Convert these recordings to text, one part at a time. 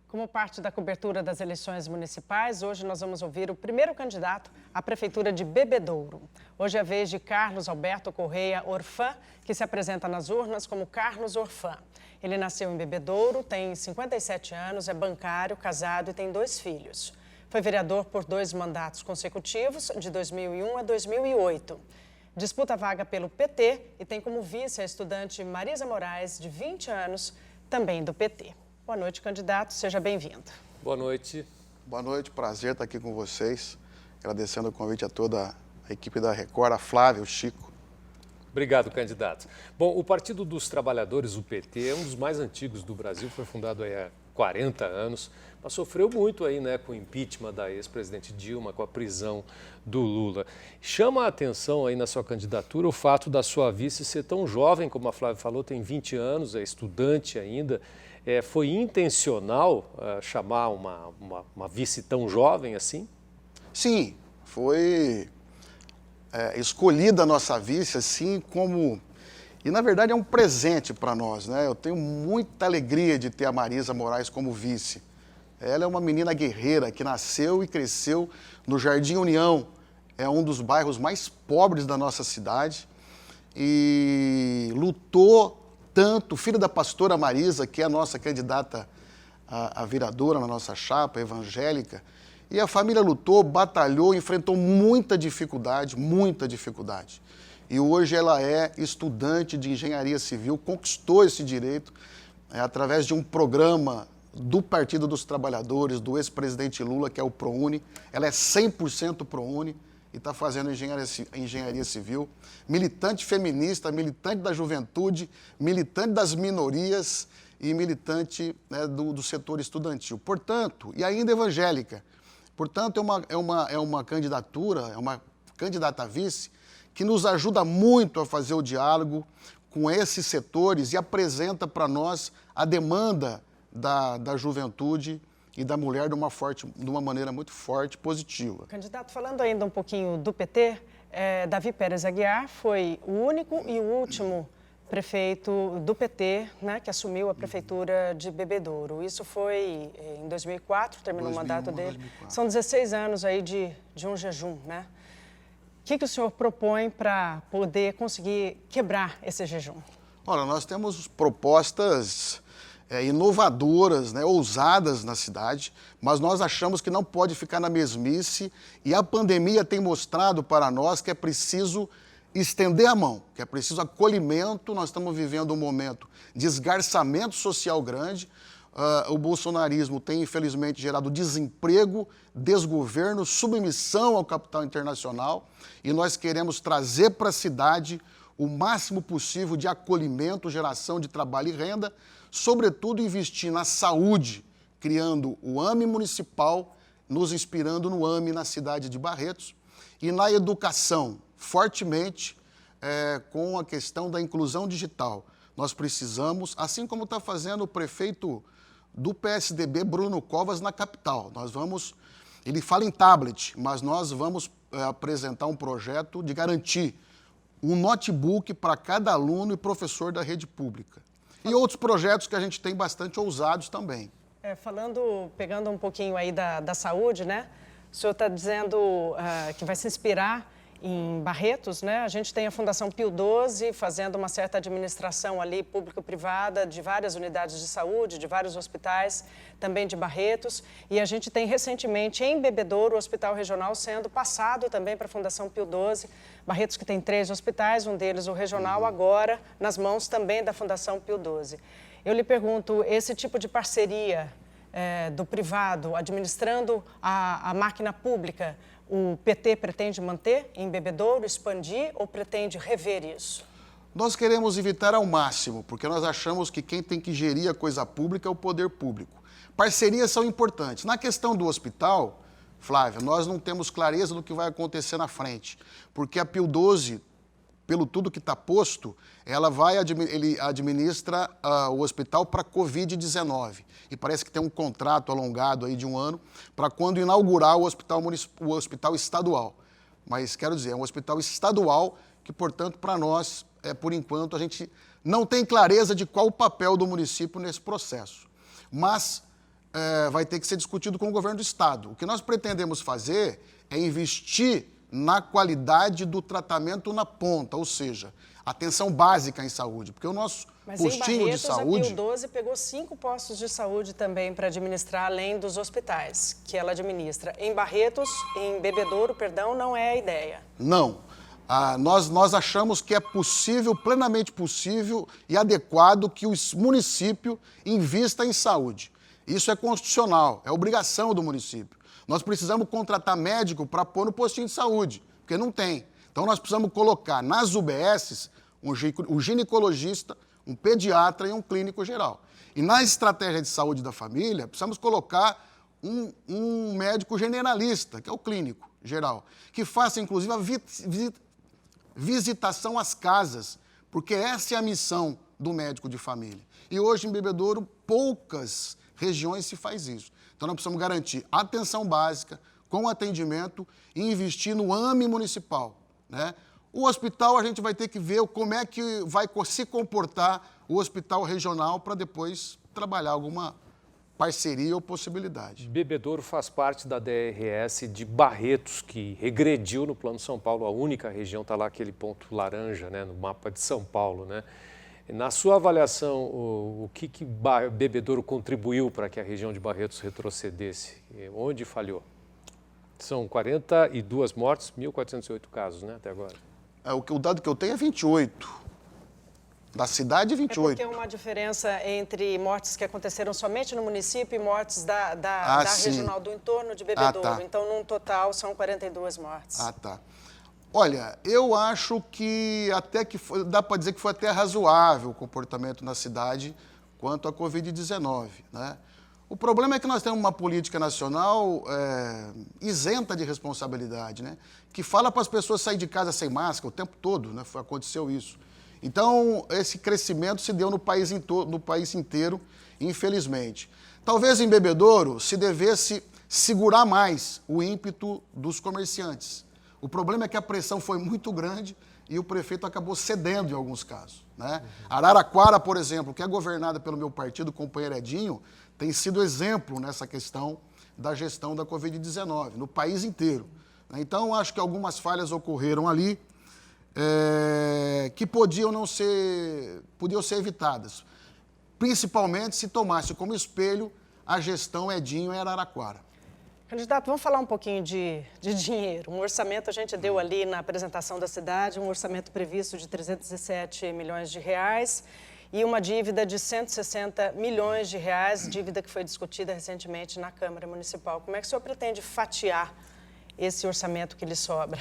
Como parte da cobertura das eleições municipais, hoje nós vamos ouvir o primeiro candidato à Prefeitura de Bebedouro. Hoje é a vez de Carlos Alberto Correia Orfã, que se apresenta nas urnas como Carlos Orfã. Ele nasceu em Bebedouro, tem 57 anos, é bancário, casado e tem 2 filhos. Foi vereador por 2 mandatos consecutivos, de 2001 a 2008. Disputa a vaga pelo PT e tem como vice a estudante Marisa Moraes, de 20 anos, também do PT. Boa noite, candidato. Seja bem-vindo. Boa noite. Boa noite. Prazer estar aqui com vocês. Agradecendo o convite a toda a equipe da Record, a Flávia, o Chico. Obrigado, candidato. Bom, o Partido dos Trabalhadores, o PT, é um dos mais antigos do Brasil, foi fundado aí há 40 anos, mas sofreu muito aí, né, com o impeachment da ex-presidente Dilma, com a prisão do Lula. Chama a atenção aí na sua candidatura o fato da sua vice ser tão jovem, como a Flávia falou, tem 20 anos, é estudante ainda. Foi intencional chamar uma vice tão jovem assim? Sim, foi escolhida a nossa vice assim como... E, na verdade, é um presente para nós, né? Eu tenho muita alegria de ter a Marisa Moraes como vice. Ela é uma menina guerreira que nasceu e cresceu no Jardim União. É um dos bairros mais pobres da nossa cidade. E lutou tanto, filho da pastora Marisa, que é a nossa candidata a vereadora na nossa chapa evangélica, e a família lutou, batalhou, enfrentou muita dificuldade. E hoje ela é estudante de engenharia civil, conquistou esse direito através de um programa do Partido dos Trabalhadores, do ex-presidente Lula, que é o ProUni. Ela é 100% ProUni e está fazendo engenharia civil, militante feminista, militante da juventude, militante das minorias e militante, né, do setor estudantil. Portanto, e ainda evangélica. Portanto, é uma candidatura, é uma candidata a vice que nos ajuda muito a fazer o diálogo com esses setores e apresenta para nós a demanda da juventude e da mulher de uma maneira muito forte, positiva. Candidato, falando ainda um pouquinho do PT, Davi Pérez Aguiar foi o único e o último prefeito do PT, né, que assumiu a prefeitura de Bebedouro. Isso foi em 2004, terminou o mandato dele. 2004. São 16 anos aí de um jejum, né? O que o senhor propõe para poder conseguir quebrar esse jejum? Olha, nós temos propostas inovadoras, né, ousadas na cidade, mas nós achamos que não pode ficar na mesmice e a pandemia tem mostrado para nós que é preciso estender a mão, que é preciso acolhimento. Nós estamos vivendo um momento de esgarçamento social grande. O bolsonarismo tem, infelizmente, gerado desemprego, desgoverno, submissão ao capital internacional e nós queremos trazer para a cidade o máximo possível de acolhimento, geração de trabalho e renda, sobretudo investir na saúde, criando o AME municipal, nos inspirando no AME na cidade de Barretos, e na educação, fortemente, com a questão da inclusão digital. Nós precisamos, assim como está fazendo o prefeito do PSDB, Bruno Covas, na capital. Ele fala em tablet, mas nós vamos apresentar um projeto de garantir um notebook para cada aluno e professor da rede pública. E outros projetos que a gente tem bastante ousados também. Pegando um pouquinho aí da saúde, né? O senhor está dizendo que vai se inspirar em Barretos, né? A gente tem a Fundação Pio XII fazendo uma certa administração ali, público-privada, de várias unidades de saúde, de vários hospitais, também de Barretos. E a gente tem recentemente em Bebedouro o Hospital Regional sendo passado também para a Fundação Pio XII. Barretos, que tem 3 hospitais, um deles o regional, agora nas mãos também da Fundação Pio XII. Eu lhe pergunto, esse tipo de parceria do privado administrando a máquina pública, o PT pretende manter em Bebedouro, expandir ou pretende rever isso? Nós queremos evitar ao máximo, porque nós achamos que quem tem que gerir a coisa pública é o poder público. Parcerias são importantes. Na questão do hospital, Flávia, nós não temos clareza do que vai acontecer na frente, porque a Pio XII, pelo tudo que está posto, ele administra o hospital para Covid-19. E parece que tem um contrato alongado aí de 1 ano para quando inaugurar o hospital estadual. Mas, quero dizer, é um hospital estadual que, portanto, para nós, por enquanto, a gente não tem clareza de qual o papel do município nesse processo. Mas vai ter que ser discutido com o governo do Estado. O que nós pretendemos fazer é investir na qualidade do tratamento na ponta, ou seja, atenção básica em saúde, porque o nosso postinho de saúde... Mas em Barretos, a Pio 12 pegou 5 postos de saúde também para administrar, além dos hospitais que ela administra. Em Barretos, em Bebedouro, perdão, não é a ideia. Não. Nós achamos que é possível, plenamente possível e adequado que o município invista em saúde. Isso é constitucional, é obrigação do município. Nós precisamos contratar médico para pôr no postinho de saúde, porque não tem. Então, nós precisamos colocar nas UBSs um ginecologista, um pediatra e um clínico geral. E na estratégia de saúde da família, precisamos colocar um médico generalista, que é o clínico geral, que faça, inclusive, a visitação às casas, porque essa é a missão do médico de família. E hoje, em Bebedouro, poucas regiões se faz isso. Então, nós precisamos garantir atenção básica, com atendimento e investir no AME municipal, né? O hospital, a gente vai ter que ver como é que vai se comportar o hospital regional para depois trabalhar alguma parceria ou possibilidade. Bebedouro faz parte da DRS de Barretos, que regrediu no Plano São Paulo, a única região, está lá aquele ponto laranja, né, no mapa de São Paulo, né? Na sua avaliação, o que Bebedouro contribuiu para que a região de Barretos retrocedesse? Onde falhou? São 42 mortes, 1.408 casos, né, até agora. O dado que eu tenho é 28. Da cidade, 28. É porque é uma diferença entre mortes que aconteceram somente no município e mortes da regional do entorno de Bebedouro. Tá. Então, num total, são 42 mortes. Tá. Olha, eu acho que dá para dizer que foi até razoável o comportamento na cidade quanto à Covid-19, né? O problema é que nós temos uma política nacional isenta de responsabilidade, né? Que fala para as pessoas sair de casa sem máscara o tempo todo, né? Aconteceu isso. Então, esse crescimento se deu no país inteiro, infelizmente. Talvez em Bebedouro se devesse segurar mais o ímpeto dos comerciantes. O problema é que a pressão foi muito grande e o prefeito acabou cedendo em alguns casos, né? Araraquara, por exemplo, que é governada pelo meu partido, o companheiro Edinho, tem sido exemplo nessa questão da gestão da Covid-19, no país inteiro. Então, acho que algumas falhas ocorreram ali que podiam ser evitadas, principalmente se tomasse como espelho a gestão Edinho em Araraquara. Candidato, vamos falar um pouquinho de dinheiro. Um orçamento a gente deu ali na apresentação da cidade, um orçamento previsto de 317 milhões de reais e uma dívida de 160 milhões de reais, dívida que foi discutida recentemente na Câmara Municipal. Como é que o senhor pretende fatiar esse orçamento que lhe sobra?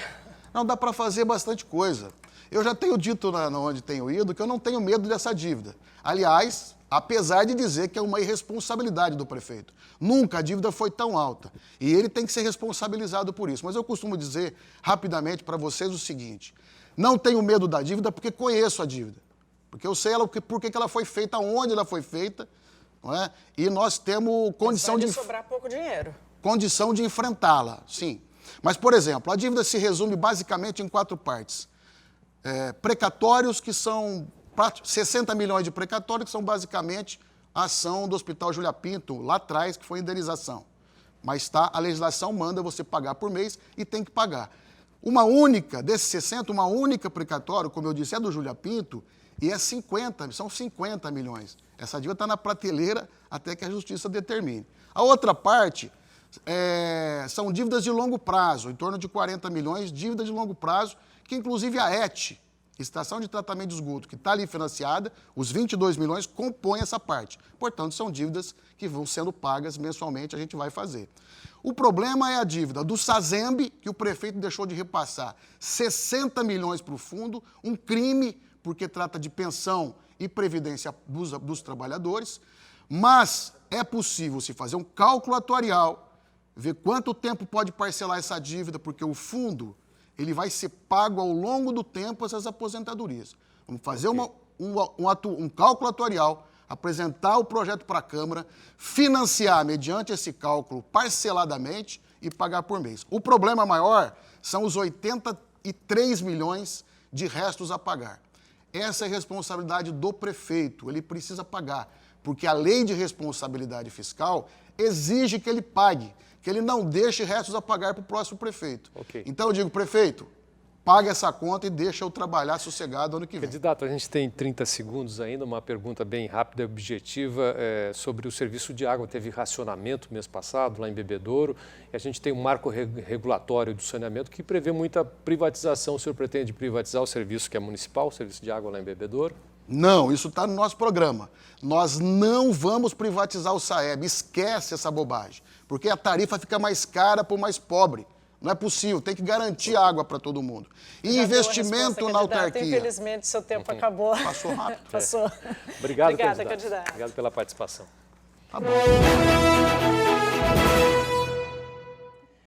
Não, dá para fazer bastante coisa. Eu já tenho dito onde tenho ido que eu não tenho medo dessa dívida. Aliás, apesar de dizer que é uma irresponsabilidade do prefeito. Nunca a dívida foi tão alta. E ele tem que ser responsabilizado por isso. Mas eu costumo dizer rapidamente para vocês o seguinte: não tenho medo da dívida porque conheço a dívida. Porque eu sei por que ela foi feita, onde ela foi feita, não é? E nós temos condição de sobrar pouco dinheiro. Condição de enfrentá-la, sim. Mas, por exemplo, a dívida se resume basicamente em 4 partes. Precatórios, que são 60 milhões de precatórios, que são basicamente a ação do Hospital Júlia Pinto, lá atrás, que foi indenização. Mas a legislação manda você pagar por mês e tem que pagar. Desses 60, uma única precatório, como eu disse, é do Júlia Pinto, e são 50 milhões. Essa dívida está na prateleira até que a Justiça determine. A outra parte são dívidas de longo prazo, em torno de 40 milhões, dívidas de longo prazo, que inclusive a ET, Estação de Tratamento de Esgoto, que está ali financiada, os 22 milhões compõem essa parte. Portanto, são dívidas que vão sendo pagas mensalmente, a gente vai fazer. O problema é a dívida do SASEMB, que o prefeito deixou de repassar 60 milhões para o fundo, um crime, porque trata de pensão e previdência dos trabalhadores, mas é possível se fazer um cálculo atuarial, ver quanto tempo pode parcelar essa dívida, porque o fundo ele vai ser pago ao longo do tempo essas aposentadorias. Vamos fazer um cálculo atuarial, apresentar o projeto para a Câmara, financiar mediante esse cálculo parceladamente e pagar por mês. O problema maior são os 83 milhões de restos a pagar. essa é responsabilidade do prefeito, ele precisa pagar, porque a lei de responsabilidade fiscal exige que ele pague, que ele não deixe restos a pagar para o próximo prefeito. Ok. Então eu digo, prefeito, paga essa conta e deixa eu trabalhar sossegado ano que vem. Candidato, a gente tem 30 segundos ainda, uma pergunta bem rápida e objetiva sobre o serviço de água. Teve racionamento mês passado lá em Bebedouro e a gente tem um marco regulatório do saneamento que prevê muita privatização. O senhor pretende privatizar o serviço que é municipal, o serviço de água lá em Bebedouro? Não, isso está no nosso programa. Nós não vamos privatizar o SAEB, esquece essa bobagem, porque a tarifa fica mais cara para o mais pobre. Não é possível, tem que garantir água para todo mundo. E Já investimento deu a na resposta, autarquia. Infelizmente, seu tempo acabou. Passou rápido. Passou. Obrigado, Obrigada, candidato. candidato. Obrigado pela participação. Tá bom.